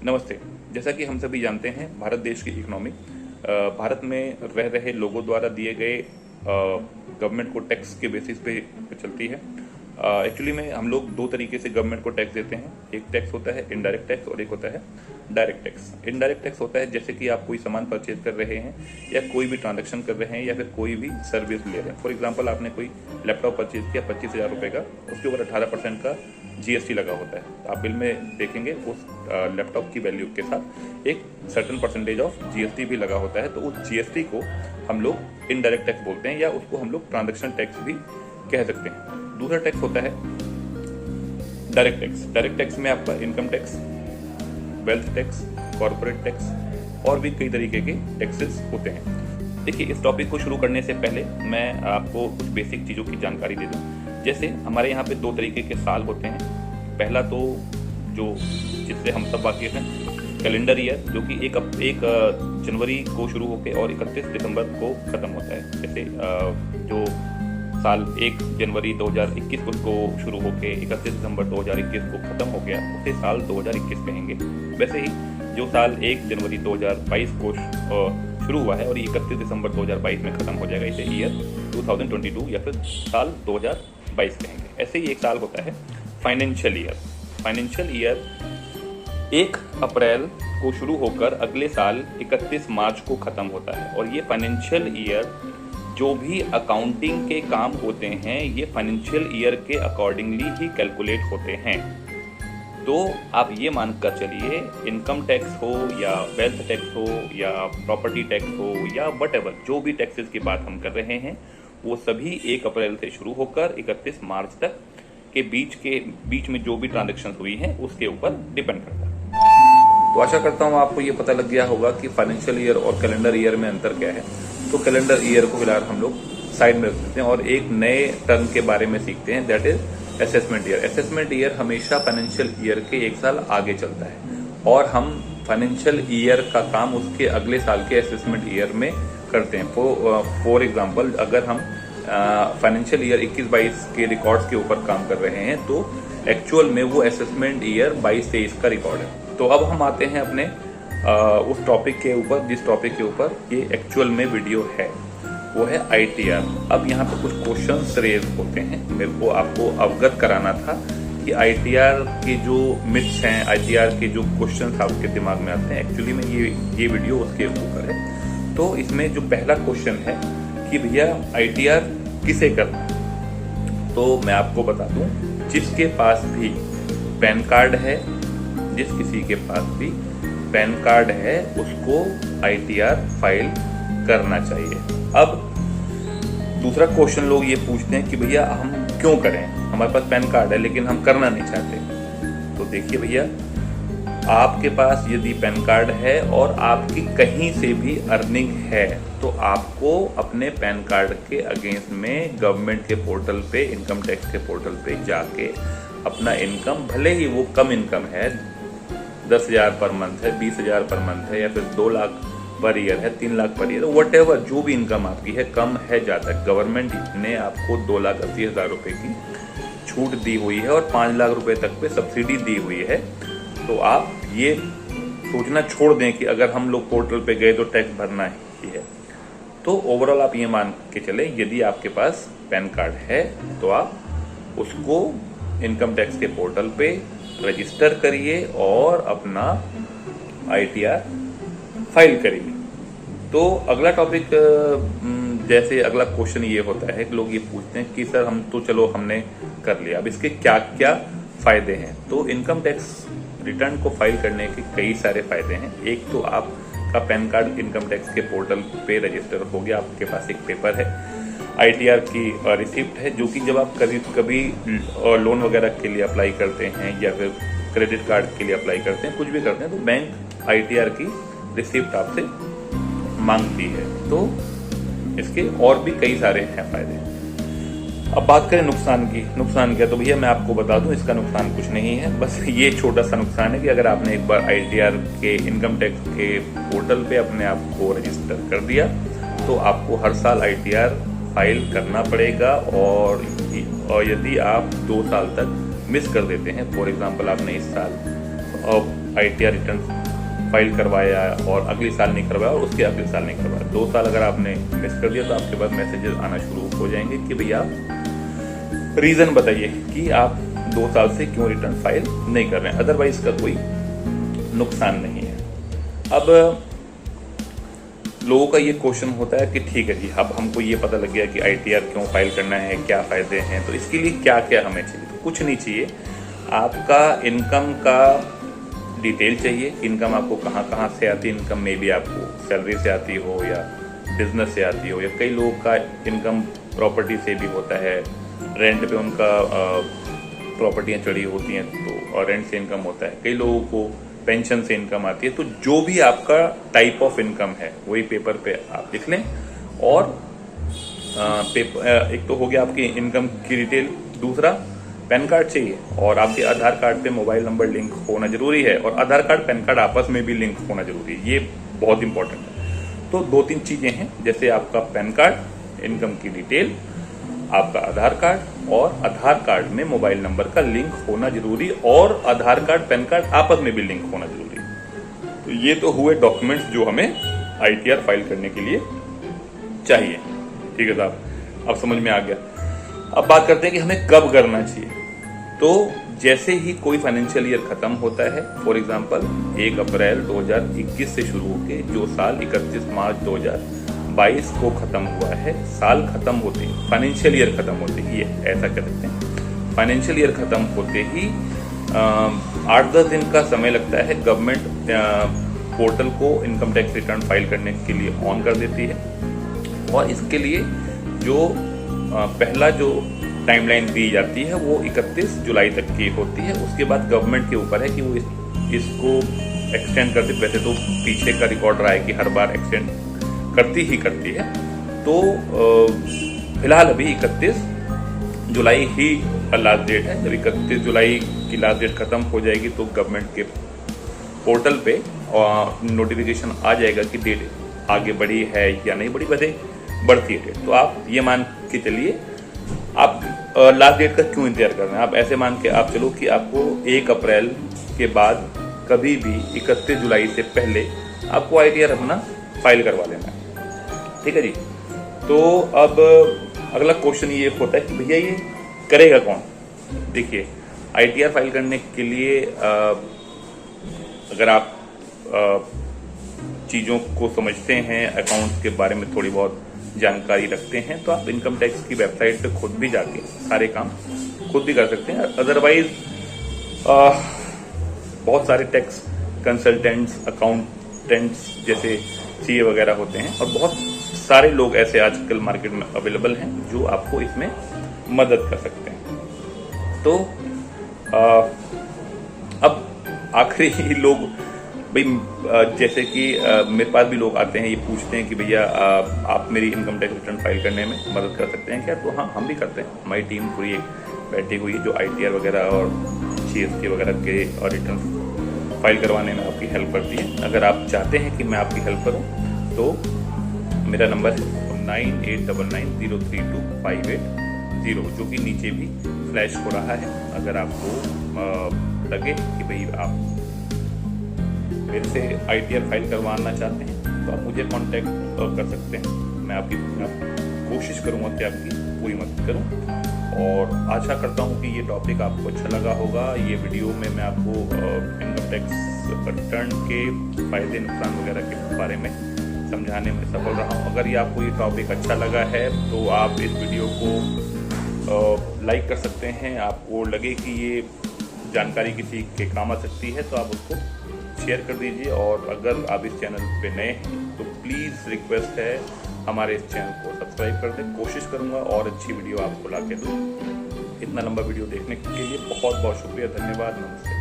नमस्ते। जैसा कि हम सभी जानते हैं, भारत देश की इकोनॉमी भारत में रह रहे लोगों द्वारा दिए गए गवर्नमेंट को टैक्स के बेसिस पे चलती है। एक्चुअली में हम लोग दो तरीके से गवर्नमेंट को टैक्स देते हैं। एक टैक्स होता है इनडायरेक्ट टैक्स और एक होता है डायरेक्ट टैक्स। इनडायरेक्ट टैक्स होता है जैसे कि आप कोई सामान परचेज कर रहे हैं या कोई भी ट्रांजैक्शन कर रहे हैं या फिर कोई भी सर्विस ले रहे हैं। फॉर एग्जांपल, आपने कोई लैपटॉप परचेज किया 25,000 रुपये का, उसके ऊपर 18% का जीएसटी लगा होता है। आप बिल में देखेंगे उस लैपटॉप की वैल्यू के साथ एक सर्टेन परसेंटेज ऑफ जीएसटी भी लगा होता है। तो उस जीएसटी को हम लोग इनडायरेक्ट टैक्स बोलते हैं या उसको हम लोग ट्रांजैक्शन टैक्स भी कह सकते हैं। दूसरा टैक्स होता है डायरेक्ट टैक्स। डायरेक्ट टैक्स में आपका income tax, wealth tax, corporate tax और भी कई तरीके के टैक्सेस होते हैं। देखिए, इस टॉपिक को शुरू करने से पहले मैं आपको कुछ बेसिक चीज़ों की जानकारी दे दूं। जैसे हमारे यहाँ पे दो तरीके के साल होते हैं। पहला तो जो जिससे हम सब वाकिफ हैं, कैलेंडर ईयर, जो कि एक जनवरी को शुरू होकर और 31 दिसंबर को ख़त्म होता है। जैसे जो साल 1 जनवरी 2021 को शुरू होकर 31 दिसंबर 2021 को ख़त्म हो गया, उसे साल 2021 कहेंगे। वैसे ही जो साल 1 जनवरी 2022 को शुरू हुआ है और 31 दिसंबर 2022 में ख़त्म हो जाएगा, इसे ईयर 2022 या फिर साल 2022 कहेंगे। ऐसे ही एक साल होता है फाइनेंशियल ईयर। फाइनेंशियल ईयर 1 अप्रैल को शुरू होकर अगले साल 31 मार्च को ख़त्म होता है। और ये फाइनेंशियल ईयर जो भी अकाउंटिंग के काम होते हैं, ये फाइनेंशियल ईयर के अकॉर्डिंगली ही कैलकुलेट होते हैं। तो आप ये मानकर चलिए, इनकम टैक्स हो या वेल्थ टैक्स हो या प्रॉपर्टी टैक्स हो या वटएवर, जो भी टैक्सेस की बात हम कर रहे हैं, वो सभी 1 अप्रैल से शुरू होकर 31 मार्च तक के बीच में जो भी ट्रांजेक्शन हुई हैं उसके ऊपर डिपेंड करता है। तो आशा करता हूँ आपको ये पता लग गया होगा कि फाइनेंशियल ईयर और कैलेंडर ईयर में अंतर क्या है। तो कैलेंडर ईयर को फिलहाल हम लोग साइड में रख देते हैं और एक नए टर्म के बारे में सीखते हैं, that is assessment year. Assessment year हमेशा फाइनेंशियल ईयर के एक साल आगे चलता है और हम फाइनेंशियल ईयर का काम उसके अगले साल के असेसमेंट ईयर में करते हैं। फॉर एग्जाम्पल, अगर हम फाइनेंशियल ईयर 21-22 के रिकॉर्ड्स के ऊपर काम कर रहे हैं तो एक्चुअल में वो असेसमेंट ईयर 22-23 का रिकॉर्ड है। तो अब हम आते हैं अपने उस टॉपिक के ऊपर जिस टॉपिक के ऊपर ये एक्चुअल में वीडियो है, वो है आईटीआर। अब यहाँ पे कुछ क्वेश्चंस रेज होते हैं, मेरे को आपको अवगत कराना था कि आईटीआर के जो मिथ्स हैं, आईटीआर के जो क्वेश्चंस आपके दिमाग में आते हैं, एक्चुअली में ये वीडियो उसके ऊपर है। तो इसमें जो पहला क्वेश्चन है कि भैया आईटीआर किसे करना है, तो मैं आपको बता दूं, जिसके पास भी पैन कार्ड है, जिस किसी के पास भी पैन कार्ड है उसको आईटीआर फाइल करना चाहिए। अब दूसरा क्वेश्चन लोग ये पूछते हैं कि भैया हम क्यों करें, हमारे पास पैन कार्ड है लेकिन हम करना नहीं चाहते। तो देखिए भैया, आपके पास यदि पैन कार्ड है और आपकी कहीं से भी अर्निंग है तो आपको अपने पैन कार्ड के अगेंस्ट में गवर्नमेंट के पोर्टल पे, इनकम टैक्स के पोर्टल पे जाके अपना इनकम, भले ही वो कम इनकम है, 10,000 पर मंथ है, 20,000 पर मंथ है या फिर 2 लाख पर ईयर है, 3 lakh per year, what ever जो भी इनकम आपकी है, कम है ज़्यादा, गवर्नमेंट ने आपको 2,80,000 रुपये की छूट दी हुई है और 5 लाख रुपए तक पे सब्सिडी दी हुई है। तो आप ये सोचना छोड़ दें कि अगर हम लोग पोर्टल पे गए तो टैक्स भरना ही है। तो ओवरऑल आप ये मान के चले, यदि आपके पास पैन कार्ड है तो आप उसको इनकम टैक्स के पोर्टल पे रजिस्टर करिए और अपना आईटीआर फाइल करिए। तो अगला टॉपिक, जैसे अगला क्वेश्चन ये होता है कि लोग ये पूछते हैं कि सर हम तो चलो हमने कर लिया, अब इसके क्या क्या फायदे हैं। तो इनकम टैक्स रिटर्न को फाइल करने के कई सारे फायदे हैं। एक तो आपका पैन कार्ड इनकम टैक्स के पोर्टल पे रजिस्टर हो गया, आपके पास एक पेपर है, आईटीआर की रिसिप्ट है, जो कि जब आप कभी लोन वगैरह के लिए अप्लाई करते हैं या फिर क्रेडिट कार्ड के लिए अप्लाई करते हैं, कुछ भी करते हैं, तो बैंक आईटीआर की रिसिप्ट आपसे मांगती है। तो इसके और भी कई सारे हैं फायदे। अब बात करें नुकसान की। नुकसान क्या, तो भैया मैं आपको बता दूं, इसका नुकसान कुछ नहीं है, बस ये छोटा सा नुकसान है कि अगर आपने एक बार आईटीआर के इनकम टैक्स के पोर्टल पे अपने आप को रजिस्टर कर दिया तो आपको हर साल आईटीआर फाइल करना पड़ेगा। और यदि आप 2 साल तक मिस कर देते हैं, फॉर एग्जाम्पल आपने इस साल ITR रिटर्न फाइल करवाया और अगले साल नहीं करवाया और उसके अगले साल नहीं करवाया, 2 साल अगर आपने मिस कर दिया तो आपके पास मैसेजेस आना शुरू हो जाएंगे कि भैया आप रीजन बताइए कि आप 2 साल से क्यों रिटर्न फाइल नहीं कर रहे हैं। अदरवाइज का कोई नुकसान नहीं है। अब लोगों का ये क्वेश्चन होता है कि ठीक है जी, अब हमको ये पता लग गया कि ITR क्यों फाइल करना है, क्या फायदे हैं, तो इसके लिए क्या क्या हमें चाहिए। तो कुछ नहीं चाहिए, आपका इनकम का डिटेल चाहिए। इनकम आपको कहाँ कहाँ से आती है। इनकम में भी आपको सैलरी से आती हो या बिजनेस से आती हो, या कई लोगों का इनकम प्रॉपर्टी से भी होता है, रेंट पे उनका प्रॉपर्टियाँ चढ़ी होती हैं तो और रेंट से इनकम होता है। कई लोगों को पेंशन से इनकम आती है। तो जो भी आपका टाइप ऑफ इनकम है वही पेपर पे आप लिख लें। और एक तो हो गया आपकी इनकम की डिटेल, दूसरा पैन कार्ड चाहिए और आपके आधार कार्ड पे मोबाइल नंबर लिंक होना जरूरी है, और आधार कार्ड पैन कार्ड आपस में भी लिंक होना जरूरी है, ये बहुत इंपॉर्टेंट है। तो 2-3 चीजें हैं, जैसे आपका पैन कार्ड, इनकम की डिटेल, आपका आधार कार्ड, और आधार कार्ड में मोबाइल नंबर का लिंक होना जरूरी, और आधार कार्ड पैन कार्ड आपस में भी लिंक होना जरूरी। तो ये तो हुए डॉक्यूमेंट्स जो हमें ITR फाइल करने के लिए चाहिए। ठीक है साहब, अब समझ में आ गया। अब बात करते हैं कि हमें कब करना चाहिए। तो जैसे ही कोई फाइनेंशियल ईयर खत्म होता है, फॉर एग्जांपल 1 अप्रैल 2021 से शुरू होकर जो साल 31 मार्च 2022 को खत्म हुआ है, साल खत्म होते ही, फाइनेंशियल ईयर खत्म होते ही, ये ऐसा कह सकते हैं, फाइनेंशियल ईयर खत्म होते ही 8-10 दिन का समय लगता है। गवर्नमेंट पोर्टल को इनकम टैक्स रिटर्न फाइल करने के लिए ऑन कर देती है, और इसके लिए जो पहला जो टाइमलाइन दी जाती है वो 31 जुलाई तक की होती है। उसके बाद गवर्नमेंट के ऊपर है कि वो इसको एक्सटेंड करती। वैसे तो पीछे का रिकॉर्ड रहा है कि हर बार एक्सटेंड करती है। तो फिलहाल अभी 31 जुलाई ही लास्ट डेट है। जब 31 जुलाई की लास्ट डेट खत्म हो जाएगी तो गवर्नमेंट के पोर्टल पे नोटिफिकेशन आ जाएगा कि डेट आगे बढ़ी है या नहीं बढ़ी। वैसे बढ़ती है डेट, तो आप ये मान के चलिए, आप लास्ट डेट का क्यों इंतजार कर रहे हैं। आप ऐसे मान के आप चलो कि आपको 1 अप्रैल के बाद कभी भी 31 जुलाई से पहले आपको ITR अपना फाइल करवा लेना है। ठीक है जी। तो अब अगला क्वेश्चन ये होता है कि भैया ये करेगा कौन। देखिए, ITR फाइल करने के लिए अगर आप चीज़ों को समझते हैं, अकाउंट्स के बारे में थोड़ी बहुत जानकारी रखते हैं, तो आप इनकम टैक्स की वेबसाइट पे खुद भी जाके सारे काम खुद भी कर सकते हैं। अदरवाइज बहुत सारे टैक्स कंसल्टेंट्स, अकाउंटेंट्स जैसे CA वगैरह होते हैं, और बहुत सारे लोग ऐसे आजकल मार्केट में अवेलेबल हैं जो आपको इसमें मदद कर सकते हैं। तो अब आखिरी लोग भाई, जैसे कि मेरे पास भी लोग आते हैं, ये पूछते हैं कि भैया आप मेरी इनकम टैक्स रिटर्न फाइल करने में मदद कर सकते हैं क्या। तो हाँ, हम भी करते हैं। हमारी टीम पूरी बैठी हुई है जो ITR वगैरह और GST वगैरह के और रिटर्न फाइल करवाने में आपकी हेल्प करती है। अगर आप चाहते हैं कि मैं आपकी हेल्प करूँ तो मेरा नंबर है 9899032580, जो कि नीचे भी फ्लैश हो रहा है। अगर आपको लगे कि भाई आप मेरे से ITR फाइल करवाना चाहते हैं तो आप मुझे कांटेक्ट कर सकते हैं। मैं आपकी कोशिश करूंगा कि आपकी पूरी मदद करूं, और आशा करता हूं कि ये टॉपिक आपको अच्छा लगा होगा। ये वीडियो में मैं आपको इनकम टैक्स रिटर्न के फायदे नुकसान वगैरह के बारे में समझाने में सफल रहा हूं। अगर ये आपको ये टॉपिक अच्छा लगा है तो आप इस वीडियो को लाइक कर सकते हैं। आपको लगे कि ये जानकारी किसी के काम आ सकती है तो आप उसको शेयर कर दीजिए। और अगर आप इस चैनल पे नए हैं तो प्लीज़ रिक्वेस्ट है हमारे इस चैनल को सब्सक्राइब कर दें। कोशिश करूंगा और अच्छी वीडियो आपको ला के दूँ। इतना लंबा वीडियो देखने के लिए बहुत बहुत शुक्रिया, धन्यवाद, नमस्ते।